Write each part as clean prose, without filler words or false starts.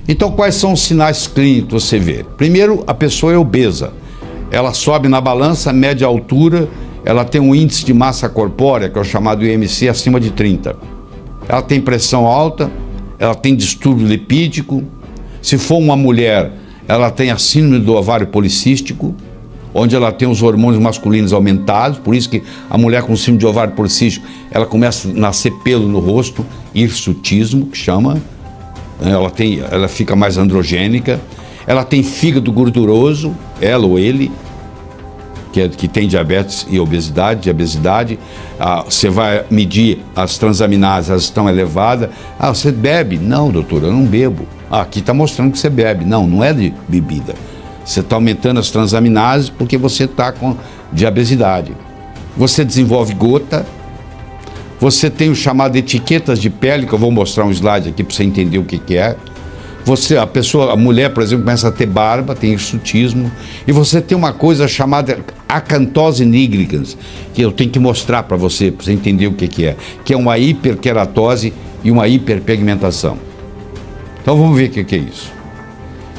Então, quais são os sinais clínicos que você vê? Primeiro, a pessoa é obesa. Ela sobe na balança, mede a altura, ela tem um índice de massa corpórea, que é o chamado IMC, acima de 30. Ela tem pressão alta, ela tem distúrbio lipídico. Se for uma mulher, ela tem a síndrome do ovário policístico, onde ela tem os hormônios masculinos aumentados, por isso que a mulher com síndrome de ovário policístico, ela começa a nascer pelo no rosto, hirsutismo, que chama. Ela fica mais androgênica, ela tem fígado gorduroso, ela ou ele, que tem diabetes e obesidade. Você vai medir as transaminases, elas estão elevadas. Você bebe? Não, doutor, eu não bebo. Aqui está mostrando que você bebe. Não é de bebida. Você está aumentando as transaminases porque você está com diabesidade. Você desenvolve gota. Você tem o chamado etiquetas de pele, que eu vou mostrar um slide aqui para você entender o que é. A mulher, por exemplo, começa a ter barba, tem hirsutismo. E você tem uma coisa chamada acantose nigricans, que eu tenho que mostrar para você entender o que é. Que é uma hiperqueratose e uma hiperpigmentação. Então vamos ver o que é isso.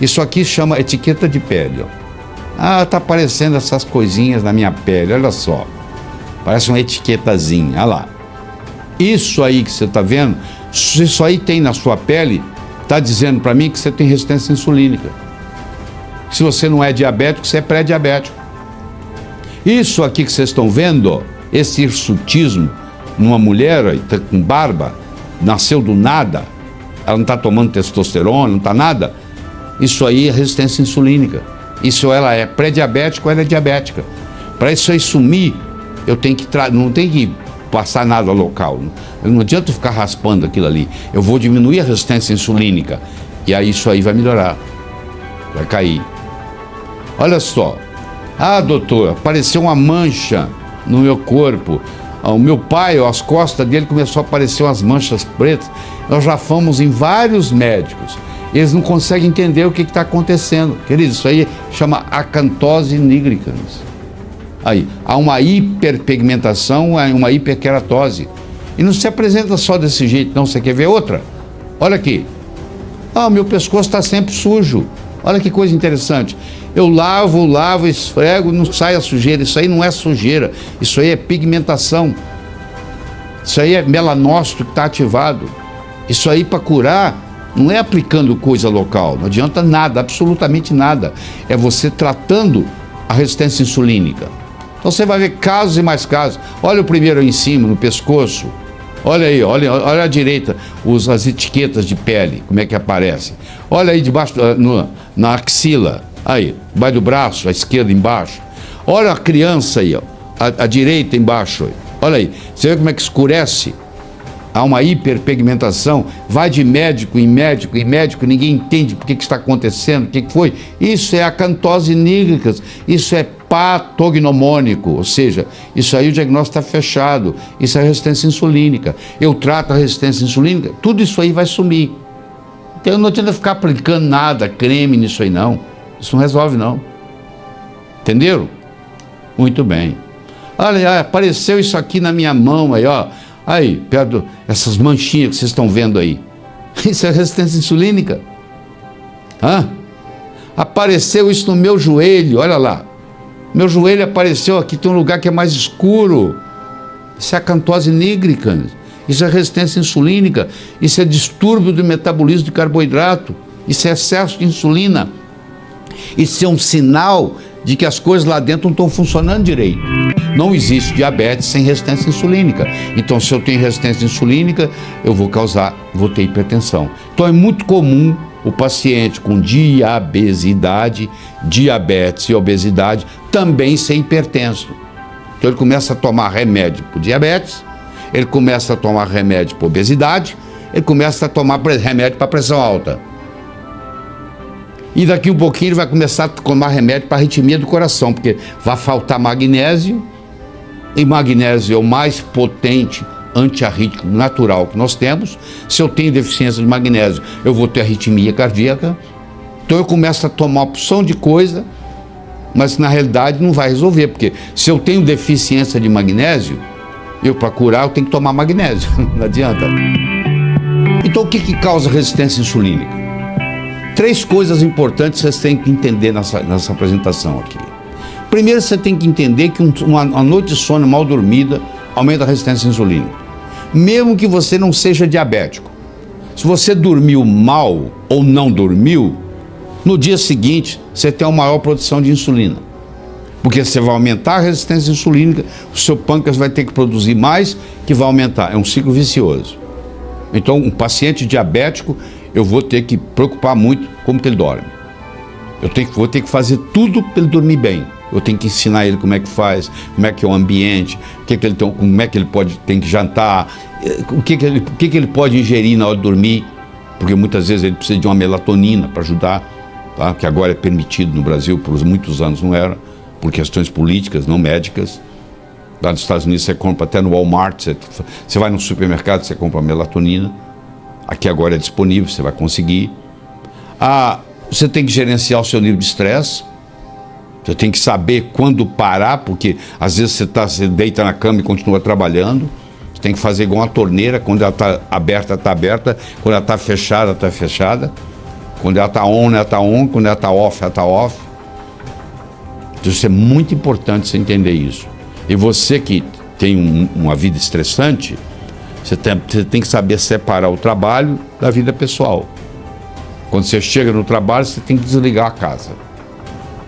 Isso aqui chama etiqueta de pele. Tá aparecendo essas coisinhas na minha pele, olha só. Parece uma etiquetazinha, olha lá. Isso aí que você está vendo, se isso aí tem na sua pele, está dizendo para mim que você tem resistência insulínica. Se você não é diabético, você é pré-diabético. Isso aqui que vocês estão vendo, esse hirsutismo, numa mulher com barba, nasceu do nada, ela não está tomando testosterona, não está nada, isso aí é resistência insulínica. Isso ela é pré-diabética ou ela é diabética. Para isso aí sumir, não tem que passar nada local. Não adianta ficar raspando aquilo ali. Eu vou diminuir a resistência insulínica. E aí isso aí vai melhorar. Vai cair. Olha só. Doutor, apareceu uma mancha no meu corpo. O meu pai, as costas dele começou a aparecer umas manchas pretas. Nós já fomos em vários médicos. Eles não conseguem entender o que está acontecendo. Querido, isso aí chama acantose nigricans. Aí, há uma hiperpigmentação, uma hiperqueratose. E não se apresenta só desse jeito, não. Você quer ver outra? Olha aqui. Meu pescoço está sempre sujo. Olha que coisa interessante. Eu lavo, esfrego, não sai a sujeira. Isso aí não é sujeira. Isso aí é pigmentação. Isso aí é melanócito que está ativado. Isso aí para curar não é aplicando coisa local. Não adianta nada, absolutamente nada. É você tratando a resistência insulínica. Então você vai ver casos e mais casos. Olha o primeiro aí em cima, no pescoço. Olha aí, olha à direita, as etiquetas de pele, como é que aparece. Olha aí debaixo, na axila, aí, debaixo do braço, à esquerda embaixo. Olha a criança aí, à direita embaixo. Olha aí, você vê como é que escurece? Há uma hiperpigmentação, vai de médico em médico, ninguém entende por que está acontecendo, o que foi. Isso é acantose nigricans, isso é patognomônico, ou seja, isso aí o diagnóstico está fechado, isso é resistência insulínica. Eu trato a resistência insulínica, tudo isso aí vai sumir. Então não adianta ficar aplicando nada, creme nisso aí não, isso não resolve não. Entenderam? Muito bem. Olha, apareceu isso aqui na minha mão aí, ó. Aí, perto essas manchinhas que vocês estão vendo aí. Isso é resistência insulínica. Apareceu isso no meu joelho, olha lá. Meu joelho apareceu aqui, tem um lugar que é mais escuro. Isso é acantose nigricans. Isso é resistência insulínica. Isso é distúrbio do metabolismo de carboidrato. Isso é excesso de insulina. Isso é um sinal de que as coisas lá dentro não estão funcionando direito. Não existe diabetes sem resistência insulínica. Então, se eu tenho resistência insulínica, eu vou ter hipertensão. Então, é muito comum o paciente com diabetes e obesidade também ser hipertenso. Então, ele começa a tomar remédio para diabetes, ele começa a tomar remédio para obesidade, ele começa a tomar remédio para pressão alta. E daqui um pouquinho ele vai começar a tomar remédio para arritmia do coração, porque vai faltar magnésio, e magnésio é o mais potente antiarrítmico natural que nós temos. Se eu tenho deficiência de magnésio, eu vou ter arritmia cardíaca. Então eu começo a tomar uma opção de coisa, mas na realidade não vai resolver, porque se eu tenho deficiência de magnésio, para curar eu tenho que tomar magnésio, não adianta. Então o que causa resistência insulínica? 3 coisas importantes vocês têm que entender nessa apresentação aqui. Primeiro, você tem que entender que uma noite de sono mal dormida aumenta a resistência insulínica. Mesmo que você não seja diabético. Se você dormiu mal ou não dormiu, no dia seguinte você tem uma maior produção de insulina. Porque você vai aumentar a resistência insulínica, o seu pâncreas vai ter que produzir mais, que vai aumentar. É um ciclo vicioso. Então, um paciente diabético, eu vou ter que preocupar muito como que ele dorme. Vou ter que fazer tudo para ele dormir bem. Eu tenho que ensinar ele como é que faz, como é que é o ambiente, como é que ele tem que jantar, o que ele pode ingerir na hora de dormir, porque muitas vezes ele precisa de uma melatonina para ajudar, tá? Que agora é permitido no Brasil, por muitos anos não era, por questões políticas, não médicas. Lá nos Estados Unidos você compra até no Walmart, você vai no supermercado, você compra melatonina. Aqui agora é disponível, você vai conseguir. Você tem que gerenciar o seu nível de estresse. Você tem que saber quando parar, porque às vezes você deita na cama e continua trabalhando. Você tem que fazer igual uma torneira, quando ela está aberta, quando ela está fechada, está fechada. Quando ela está on, ela está on, quando ela está off, ela está off. Então, isso é muito importante você entender isso. E você que tem uma vida estressante, você tem que saber separar o trabalho da vida pessoal. Quando você chega no trabalho, você tem que desligar a casa.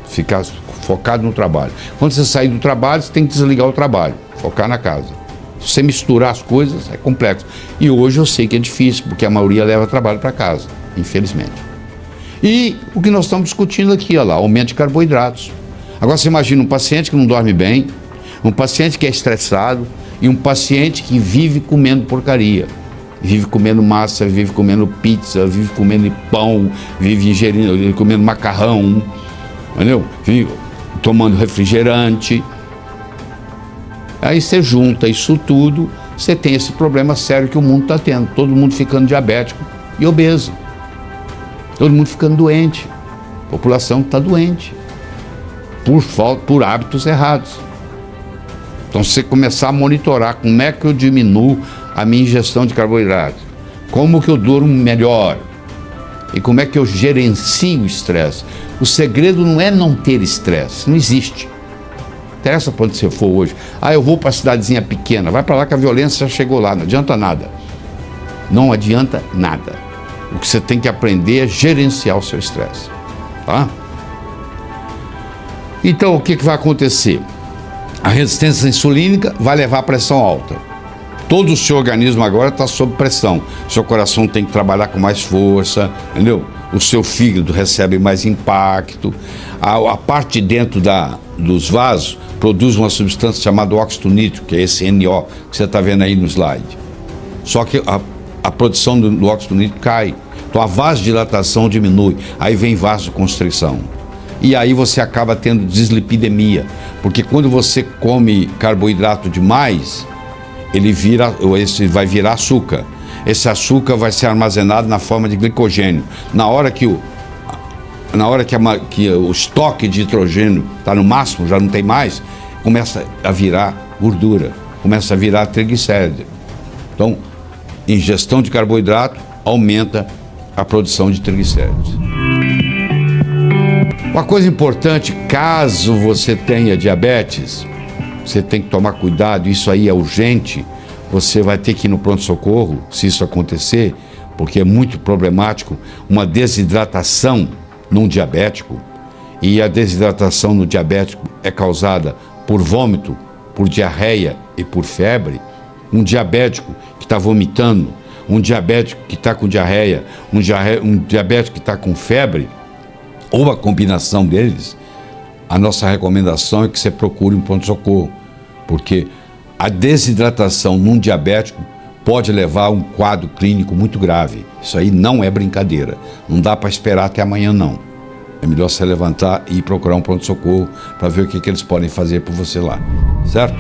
Ficar focado no trabalho. Quando você sair do trabalho, você tem que desligar o trabalho, focar na casa. Se você misturar as coisas, é complexo. E hoje eu sei que é difícil, porque a maioria leva trabalho para casa, infelizmente. E o que nós estamos discutindo aqui, olha lá, aumento de carboidratos. Agora você imagina um paciente que não dorme bem, um paciente que é estressado e um paciente que vive comendo porcaria. Vive comendo massa, vive comendo pizza, vive comendo pão, vive comendo macarrão, entendeu? Vive tomando refrigerante. Aí você junta isso tudo, você tem esse problema sério que o mundo está tendo. Todo mundo ficando diabético e obeso. Todo mundo ficando doente. A população está doente. Por hábitos errados. Então, se você começar a monitorar como é que eu diminuo a minha ingestão de carboidrato, como que eu durmo melhor e como é que eu gerencio o estresse. O segredo não é não ter estresse, não existe. Não interessa para onde você for hoje. Eu vou para a cidadezinha pequena, vai para lá que a violência já chegou lá, não adianta nada. Não adianta nada. O que você tem que aprender é gerenciar o seu estresse. Tá? Então, o que vai acontecer? A resistência insulínica vai levar a pressão alta. Todo o seu organismo agora está sob pressão. Seu coração tem que trabalhar com mais força, entendeu? O seu fígado recebe mais impacto. A parte de dentro dos vasos produz uma substância chamada óxido nítrico, que é esse NO que você está vendo aí no slide. Só que a produção do óxido nítrico cai. Então a vasodilatação diminui. Aí vem vasoconstrição. E aí você acaba tendo dislipidemia, porque quando você come carboidrato demais, esse vai virar açúcar. Esse açúcar vai ser armazenado na forma de glicogênio. Na hora que o estoque de nitrogênio está no máximo, já não tem mais, começa a virar gordura, começa a virar triglicérido. Então, ingestão de carboidrato aumenta a produção de triglicéridos. Uma coisa importante, caso você tenha diabetes, você tem que tomar cuidado, isso aí é urgente, você vai ter que ir no pronto-socorro, se isso acontecer, porque é muito problemático, uma desidratação num diabético, e a desidratação no diabético é causada por vômito, por diarreia e por febre. Um diabético que está vomitando, um diabético que está com diarreia, um diabético que está com febre, ou a combinação deles, a nossa recomendação é que você procure um pronto-socorro, porque a desidratação num diabético pode levar a um quadro clínico muito grave. Isso aí não é brincadeira, não dá para esperar até amanhã não. É melhor você levantar e ir procurar um pronto-socorro para ver o que eles podem fazer por você lá, certo?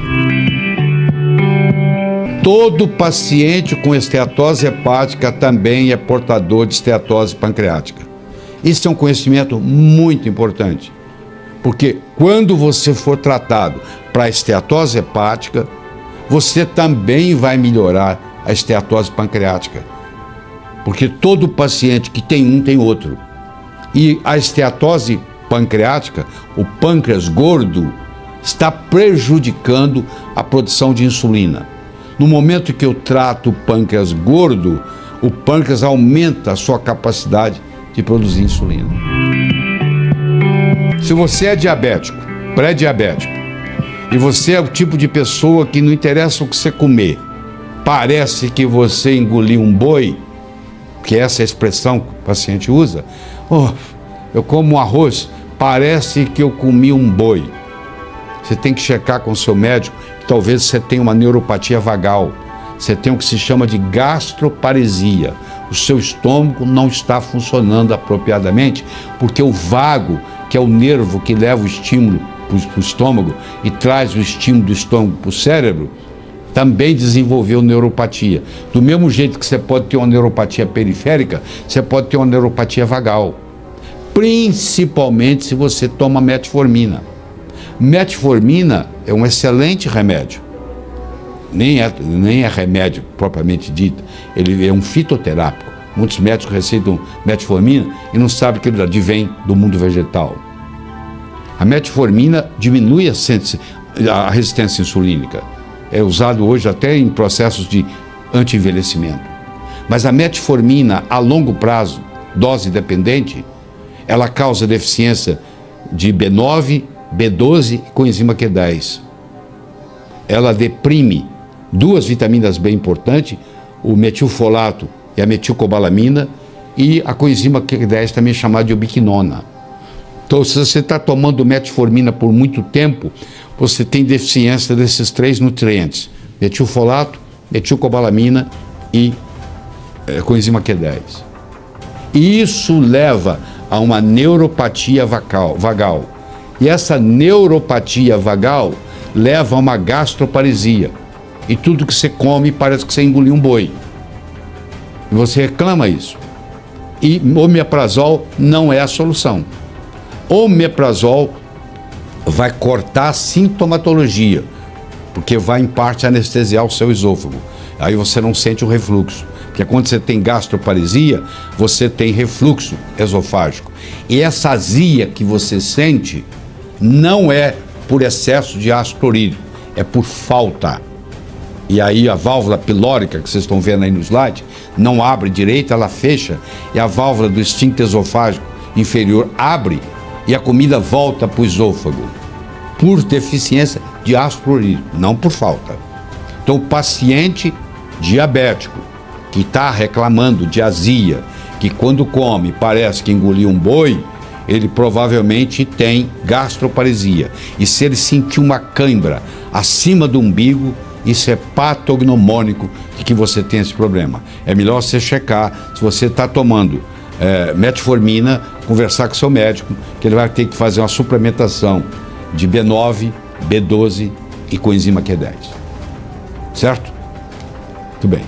Todo paciente com esteatose hepática também é portador de esteatose pancreática. Isso é um conhecimento muito importante, porque quando você for tratado para esteatose hepática, você também vai melhorar a esteatose pancreática, porque todo paciente que tem um tem outro. E a esteatose pancreática, o pâncreas gordo, está prejudicando a produção de insulina. No momento que eu trato o pâncreas gordo, o pâncreas aumenta a sua capacidade de produzir insulina. Se você é diabético, pré-diabético, e você é o tipo de pessoa que não interessa o que você comer, parece que você engoliu um boi, que essa é a expressão que o paciente usa, eu como um arroz, parece que eu comi um boi. Você tem que checar com o seu médico, que talvez você tenha uma neuropatia vagal, você tem o que se chama de gastroparesia. O seu estômago não está funcionando apropriadamente, porque o vago, que é o nervo que leva o estímulo para o estômago e traz o estímulo do estômago para o cérebro, também desenvolveu neuropatia. Do mesmo jeito que você pode ter uma neuropatia periférica, você pode ter uma neuropatia vagal. Principalmente se você toma metformina. Metformina é um excelente remédio. Nem é remédio propriamente dito, ele é um fitoterápico. Muitos médicos receitam metformina e não sabem que ele advém do mundo vegetal. A metformina diminui a resistência insulínica. É usado hoje até em processos de anti-envelhecimento. Mas a metformina, a longo prazo, dose dependente, ela causa deficiência de B9, B12 e coenzima Q10. Ela deprime duas vitaminas bem importantes, o metilfolato e a metilcobalamina, e a coenzima Q10 também chamada de ubiquinona. Então, se você está tomando metformina por muito tempo, você tem deficiência desses três nutrientes: metilfolato, metilcobalamina e coenzima Q10. E isso leva a uma neuropatia vagal. E essa neuropatia vagal leva a uma gastroparesia. E tudo que você come parece que você engoliu um boi. E você reclama isso. E omeprazol não é a solução. Omeprazol vai cortar a sintomatologia, porque vai em parte anestesiar o seu esôfago. Aí você não sente o refluxo. Porque quando você tem gastroparesia, você tem refluxo esofágico. E essa azia que você sente não é por excesso de ácido clorídrico, é por falta. E aí a válvula pilórica, que vocês estão vendo aí no slide, não abre direito, ela fecha, e a válvula do esfíncter esofágico inferior abre, e a comida volta para o esôfago, por deficiência de ácido clorídrico, não por falta. Então o paciente diabético, que está reclamando de azia, que quando come parece que engoliu um boi, ele provavelmente tem gastroparesia. E se ele sentir uma cãibra acima do umbigo, isso é patognomônico de que você tem esse problema. É melhor você checar se você está tomando metformina, conversar com seu médico, que ele vai ter que fazer uma suplementação de B9, B12 e coenzima Q10. Certo? Muito bem.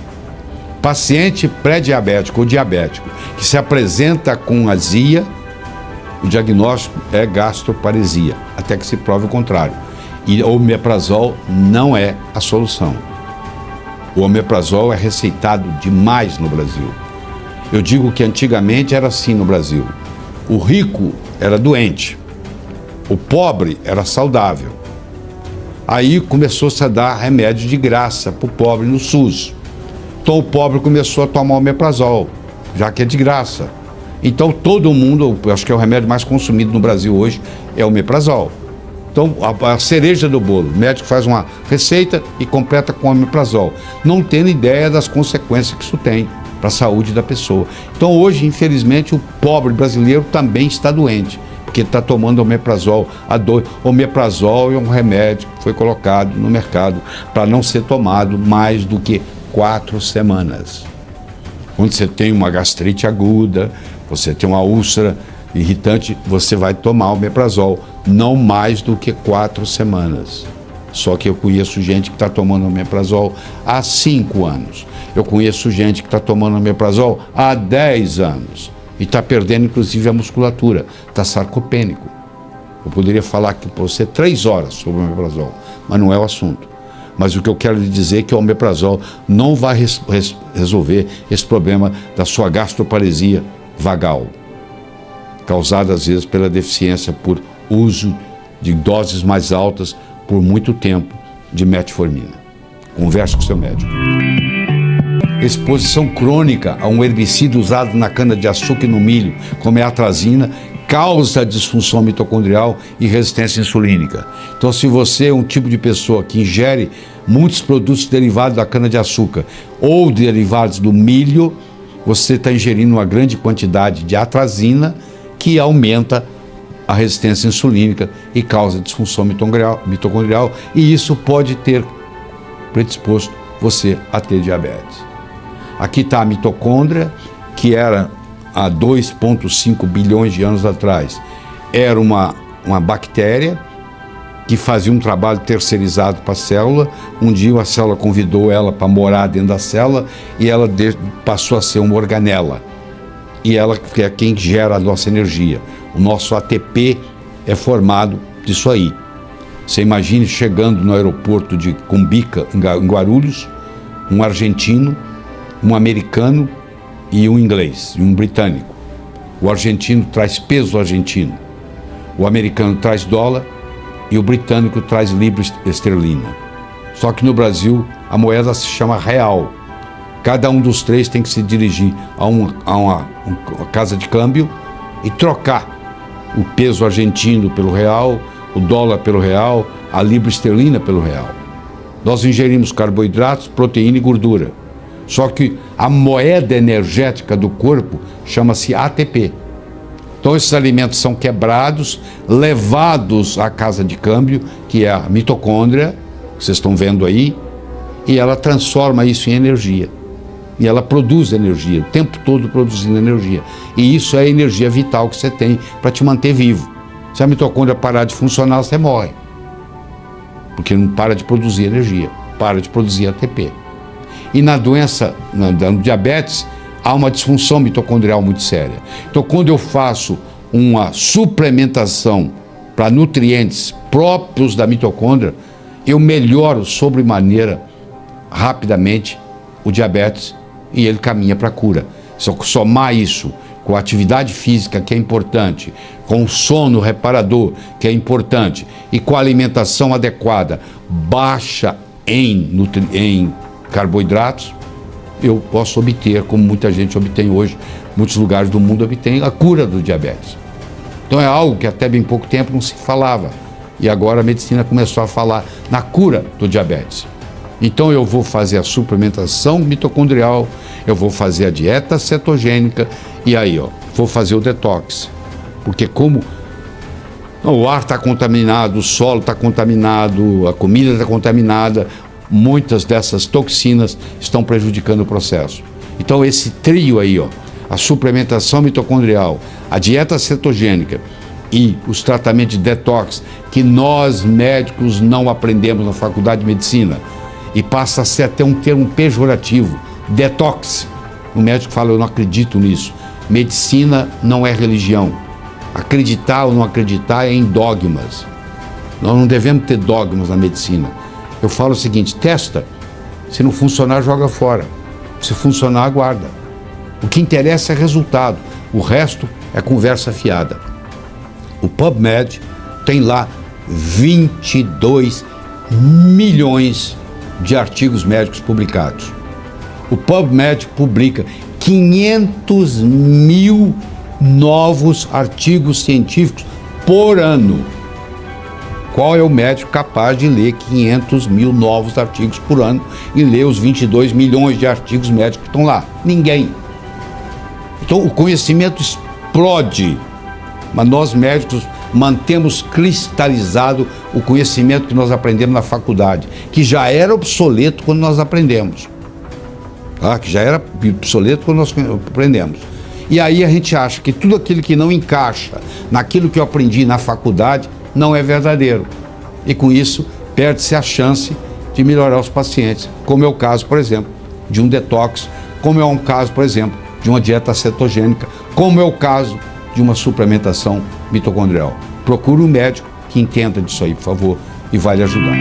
Paciente pré-diabético ou diabético que se apresenta com azia, o diagnóstico é gastroparesia, até que se prove o contrário. E o omeprazol não é a solução. O omeprazol é receitado demais no Brasil. Eu digo que antigamente era assim no Brasil. O rico era doente, o pobre era saudável. Aí começou-se a dar remédio de graça para o pobre no SUS. Então o pobre começou a tomar omeprazol, já que é de graça. Então todo mundo, acho que é o remédio mais consumido no Brasil hoje, é o omeprazol. Então a cereja do bolo, o médico faz uma receita e completa com omeprazol, não tendo ideia das consequências que isso tem para a saúde da pessoa. Então hoje, infelizmente, o pobre brasileiro também está doente, porque está tomando omeprazol. Omeprazol é um remédio que foi colocado no mercado para não ser tomado mais do que 4 semanas. Quando você tem uma gastrite aguda, você tem uma úlcera irritante, você vai tomar omeprazol, não mais do que 4 semanas. Só que eu conheço gente que está tomando omeprazol há 5 anos. Eu conheço gente que está tomando omeprazol há 10 anos. E está perdendo, inclusive, a musculatura. Está sarcopênico. Eu poderia falar aqui para você 3 horas sobre o omeprazol, mas não é o assunto. Mas o que eu quero lhe dizer é que o omeprazol não vai resolver esse problema da sua gastroparesia vagal. causada às vezes pela deficiência por uso de doses mais altas por muito tempo de metformina. Converse com seu médico. Exposição crônica a um herbicida usado na cana-de-açúcar e no milho, como é a atrazina, causa disfunção mitocondrial e resistência insulínica. Então, se você é um tipo de pessoa que ingere muitos produtos derivados da cana-de-açúcar ou derivados do milho, você está ingerindo uma grande quantidade de atrazina que aumenta a resistência insulínica e causa disfunção mitocondrial, e isso pode ter predisposto você a ter diabetes. Aqui está a mitocôndria, que era há 2,5 bilhões de anos atrás, era uma bactéria que fazia um trabalho terceirizado para a célula. Um dia a célula convidou ela para morar dentro da célula e ela passou a ser uma organela. E ela é quem gera a nossa energia. O nosso ATP é formado disso aí. Você imagine chegando no aeroporto de Cumbica, em Guarulhos, um argentino, um americano e um inglês, e um britânico. O argentino traz peso argentino, o americano traz dólar e o britânico traz libra esterlina. Só que no Brasil a moeda se chama real. Cada um dos três tem que se dirigir a uma casa de câmbio e trocar o peso argentino pelo real, o dólar pelo real, a libra esterlina pelo real. Nós ingerimos carboidratos, proteína e gordura. Só que a moeda energética do corpo chama-se ATP. Então esses alimentos são quebrados, levados à casa de câmbio, que é a mitocôndria, que vocês estão vendo aí, e ela transforma isso em energia. E ela produz energia, o tempo todo produzindo energia. E isso é a energia vital que você tem para te manter vivo. Se a mitocôndria parar de funcionar, você morre. Porque não para de produzir energia, para de produzir ATP. E na doença, no diabetes, há uma disfunção mitocondrial muito séria. Então, quando eu faço uma suplementação para nutrientes próprios da mitocôndria, eu melhoro sobremaneira, rapidamente, o diabetes e ele caminha para a cura. Se eu somar isso com a atividade física, que é importante, com o sono reparador, que é importante, e com a alimentação adequada, baixa em carboidratos, eu posso obter, como muita gente obtém hoje, muitos lugares do mundo obtêm, a cura do diabetes. Então é algo que até bem pouco tempo não se falava, e agora a medicina começou a falar na cura do diabetes. Então eu vou fazer a suplementação mitocondrial, eu vou fazer a dieta cetogênica, e aí, vou fazer o detox. Porque como o ar está contaminado, o solo está contaminado, a comida está contaminada, muitas dessas toxinas estão prejudicando o processo. Então esse trio aí, a suplementação mitocondrial, a dieta cetogênica e os tratamentos de detox, que nós médicos não aprendemos na faculdade de medicina, e passa a ser até um termo pejorativo, detox. O médico fala, eu não acredito nisso. Medicina não é religião. Acreditar ou não acreditar é em dogmas. Nós não devemos ter dogmas na medicina. Eu falo o seguinte, testa. Se não funcionar, joga fora. Se funcionar, aguarda. O que interessa é resultado. O resto é conversa fiada. O PubMed tem lá 22 milhões de artigos médicos publicados. O PubMed publica 500 mil novos artigos científicos por ano. Qual é o médico capaz de ler 500 mil novos artigos por ano e ler os 22 milhões de artigos médicos que estão lá? Ninguém. Então o conhecimento explode, mas nós médicos mantemos cristalizado o conhecimento que nós aprendemos na faculdade, que já era obsoleto quando nós aprendemos. Que já era obsoleto quando nós aprendemos. E aí a gente acha que tudo aquilo que não encaixa naquilo que eu aprendi na faculdade não é verdadeiro. E com isso perde-se a chance de melhorar os pacientes, como é o caso, por exemplo, de um detox, como é um caso, por exemplo, de uma dieta cetogênica, como é o caso de uma suplementação mitocondrial. Procure um médico que entenda disso aí, por favor, e vai lhe ajudar.